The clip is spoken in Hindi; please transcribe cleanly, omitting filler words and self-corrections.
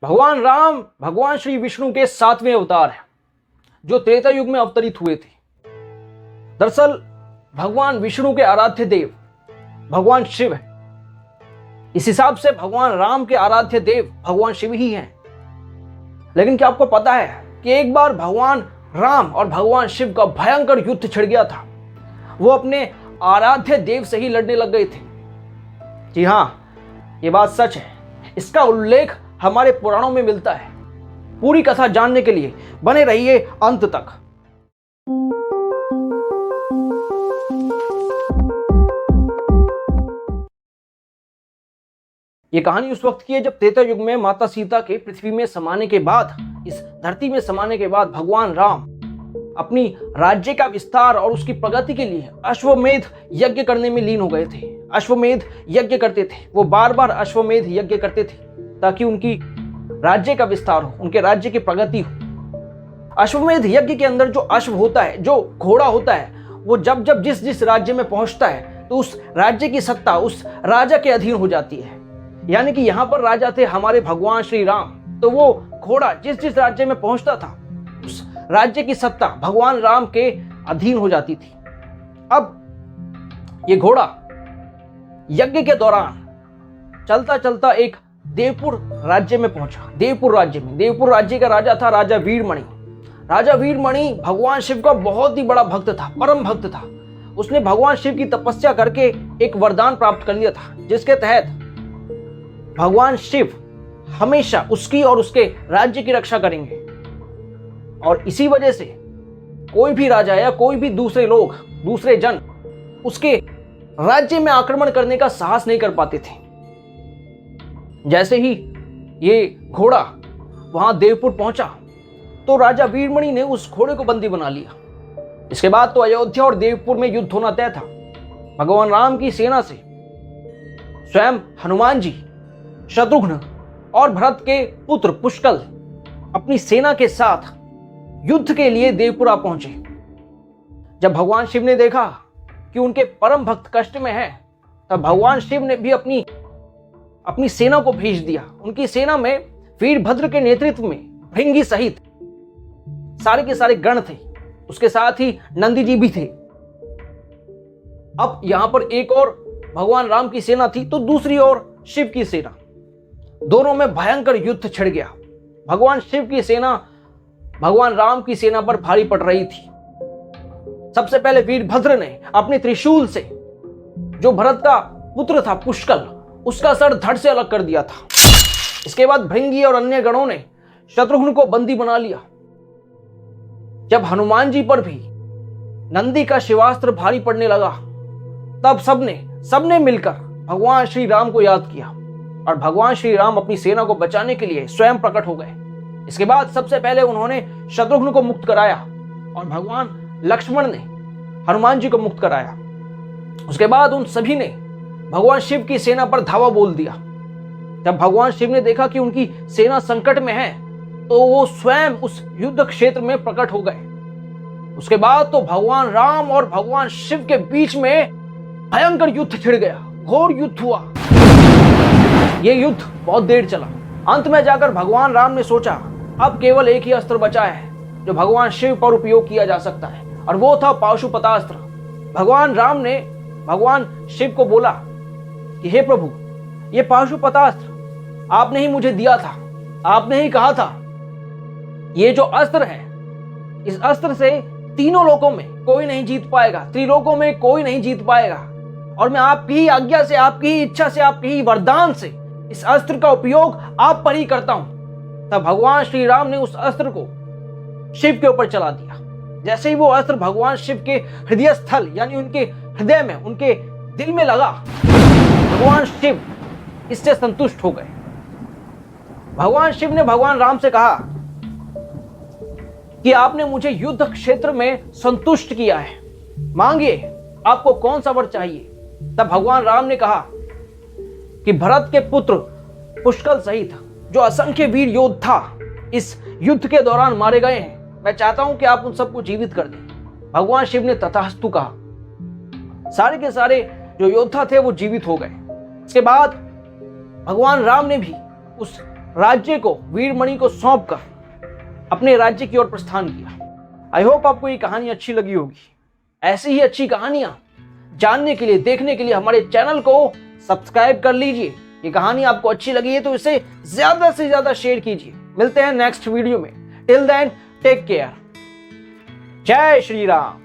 भगवान राम भगवान श्री विष्णु के 7वें अवतार हैं जो त्रेता युग में अवतरित हुए थे। दरअसल भगवान विष्णु के आराध्य देव भगवान शिव है। इस हिसाब से भगवान राम के आराध्य देव भगवान शिव ही हैं। लेकिन क्या आपको पता है कि एक बार भगवान राम और भगवान शिव का भयंकर युद्ध छिड़ गया था। वो अपने आराध्य देव से ही लड़ने लग गए थे। जी हाँ, ये बात सच है। इसका उल्लेख हमारे पुराणों में मिलता है। पूरी कथा जानने के लिए बने रहिए अंत तक। ये कहानी उस वक्त की है जब त्रेता युग में माता सीता के पृथ्वी में समाने के बाद, इस धरती में समाने के बाद भगवान राम अपनी राज्य का विस्तार और उसकी प्रगति के लिए अश्वमेध यज्ञ करने में लीन हो गए थे। अश्वमेध यज्ञ करते थे। वो बार बार अश्वमेध यज्ञ करते थे ताकि उनकी राज्य का विस्तार हो, उनके राज्य की प्रगति हो। अश्वमेध यज्ञ के अंदर जो अश्व होता है, जो घोड़ा होता है, वो जब जब जिस जिस राज्य में पहुंचता है तो उस राज्य की सत्ता उस राजा के अधीन हो जाती है। यानी कि यहाँ पर राजा थे हमारे भगवान श्री राम, तो वो घोड़ा जिस जिस राज्य में पहुंचता था उस राज्य की सत्ता भगवान राम के अधीन हो जाती थी। अब ये घोड़ा यज्ञ के दौरान चलता चलता एक देवपुर राज्य में पहुंचा। देवपुर राज्य का राजा था राजा वीरमणि। राजा वीरमणि भगवान शिव का बहुत ही बड़ा भक्त था, परम भक्त था। उसने भगवान शिव की तपस्या करके एक वरदान प्राप्त कर लिया था, जिसके तहत भगवान शिव हमेशा उसकी और उसके राज्य की रक्षा करेंगे। और इसी वजह से कोई भी राजा या कोई भी दूसरे लोग, दूसरे जन उसके राज्य में आक्रमण करने का साहस नहीं कर पाते थे। जैसे ही ये घोड़ा वहां देवपुर पहुंचा तो राजा वीरमणि ने उस घोड़े को बंदी बना लिया। इसके बाद तो अयोध्या और देवपुर में युद्ध होना तय था। भगवान राम की सेना से स्वयं हनुमान जी, शत्रुघ्न और भरत के पुत्र पुष्कल अपनी सेना के साथ युद्ध के लिए देवपुरा पहुंचे। जब भगवान शिव ने देखा कि उनके परम भक्त कष्ट में हैं, तब भगवान शिव ने भी अपनी सेना को भेज दिया। उनकी सेना में वीरभद्र के नेतृत्व में भृंगी सहित सारे के सारे गण थे। उसके साथ ही नंदी जी भी थे। अब यहां पर एक और भगवान राम की सेना थी तो दूसरी ओर शिव की सेना। दोनों में भयंकर युद्ध छिड़ गया। भगवान शिव की सेना भगवान राम की सेना पर भारी पड़ रही थी। सबसे पहले वीरभद्र ने अपने त्रिशूल से जो भरत का पुत्र था पुष्कल, उसका सर धड़ से अलग कर दिया था। इसके बाद भृंगी और अन्य गणों ने शत्रुघ्न को बंदी बना लिया। जब हनुमान जी पर भी नंदी का शिवास्त्र भारी पड़ने लगा, तब सबने मिलकर भगवान श्री राम को याद किया और भगवान श्री राम अपनी सेना को बचाने के लिए स्वयं प्रकट हो गए। इसके बाद सबसे पहले उन्होंने शत्रुघ्न को मुक्त कराया और भगवान लक्ष्मण ने हनुमान जी को मुक्त कराया। उसके बाद उन सभी ने भगवान शिव की सेना पर धावा बोल दिया। जब भगवान शिव ने देखा कि उनकी सेना संकट में है तो वो स्वयं उस युद्ध क्षेत्र में प्रकट हो गए। उसके बाद तो भगवान राम और भगवान शिव के बीच में भयंकर युद्ध छिड़ गया। घोर युद्ध हुआ। यह युद्ध बहुत देर चला। अंत में जाकर भगवान राम ने सोचा अब केवल एक ही अस्त्र बचा है जो भगवान शिव पर उपयोग किया जा सकता है, और वो था पाशुपतास्त्र। भगवान राम ने भगवान शिव को बोला कि हे प्रभु, ये पाशुपतास्त्र आपने ही मुझे दिया था। आपने ही कहा था ये जो अस्त्र है, इस अस्त्र से तीनों लोकों में कोई नहीं जीत पाएगा, त्रिलोकों में कोई नहीं जीत पाएगा। और मैं आपकी ही आज्ञा से, आपकी ही इच्छा से, आपकी ही वरदान से इस अस्त्र का उपयोग आप पर ही करता हूं। तब भगवान श्री राम ने उस अस्त्र को शिव के ऊपर चला दिया। जैसे ही वो अस्त्र भगवान शिव के हृदय स्थल यानी उनके हृदय में, उनके दिल में लगा, भगवान शिव इससे संतुष्ट हो गए। भगवान शिव ने भगवान राम से कहा कि आपने मुझे युद्ध क्षेत्र में संतुष्ट किया है, मांगिए आपको कौन सा वर चाहिए। तब भगवान राम ने कहा कि भरत के पुत्र पुष्कल सहित जो असंख्य वीर योद्धा इस युद्ध के दौरान मारे गए हैं, मैं चाहता हूं कि आप उन सबको जीवित कर दें। भगवान शिव ने तथास्तु कहा। सारे के सारे जो योद्धा थे वो जीवित हो गए। इसके बाद भगवान राम ने भी उस राज्य को, वीरमणि को सौंप कर अपने राज्य की ओर प्रस्थान किया। आई होप आपको ये कहानी अच्छी लगी होगी। ऐसी ही अच्छी कहानियां जानने के लिए, देखने के लिए हमारे चैनल को सब्सक्राइब कर लीजिए। ये कहानी आपको अच्छी लगी है तो इसे ज्यादा से ज्यादा शेयर कीजिए। मिलते हैं नेक्स्ट वीडियो में। Till then take care. जय श्री राम।